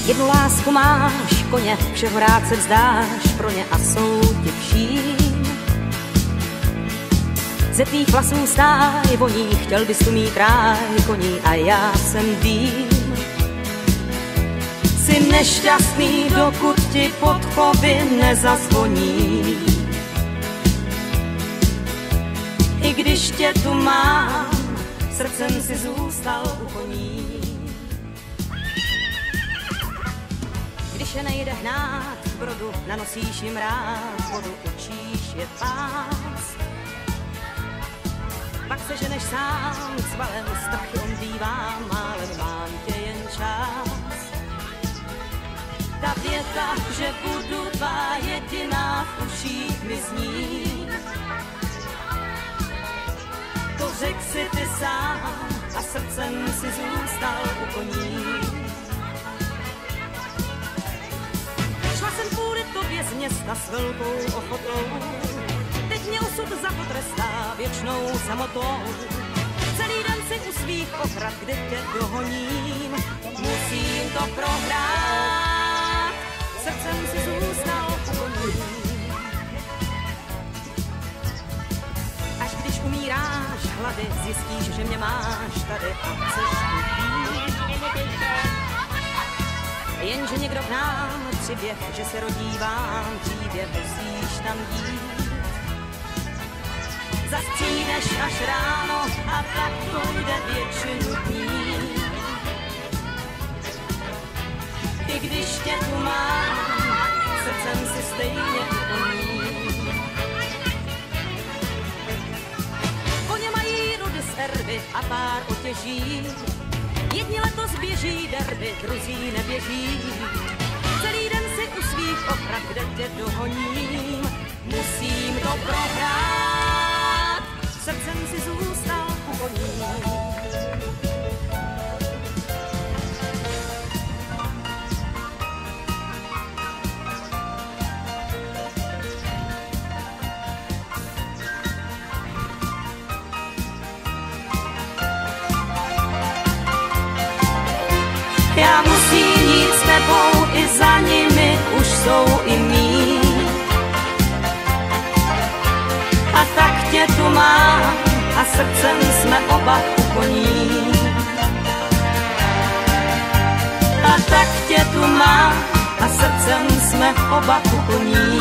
Jednu lásku máš, koně, všeho rád se vzdáš pro ně a jsou ti vším. Ze tvých vlasů stáj voní, chtěl bys tu mít ráj koní a já jsem vím. Jsi nešťastný, dokud ti podchovy nezazvoní. I když tě tu mám, srdcem si zůstal u koní. Když je nejde hnát v brodu, nanosíš jim rád vodu, učíš je pás. Pak se ženeš sám s valem, strachy omdívám, málem mám tě jen čas. Ta věta, že budu tvá jediná v uších mi zní. To řek si ty sám a srdcem si zůstal u koní. Šla jsem kvůli tobě z města s velkou ochotou. Teď mě osud za to trestá věčnou samotou. Celý den si u svých ochrad, kde tě dohoním, musím to prohrát. Srdcem si zůstal u koní. Až když umíráš hlady, zjistíš, že mě máš tady a chceš tu být. Jenže někdo k nám přiběh, že se rodí vám příběh, musíš tam jít. Zas přijdeš až ráno a tak to jde většinu dní. I když tě tu mám, srdcem si stejně umím. Koně mají rudy z erby a pár otěží. Jedni letos běží derby, druzí neběží. Celý den si u svých ochrad, kde tě dohoním, musím to prohrát. Srdcem si zůstal u koní. Já musím jít s tebou, i za nimi už jsou i mí. A tak tě tu mám a srdcem jsme oba u koní. A tak tě tu mám a srdcem jsme oba u koní.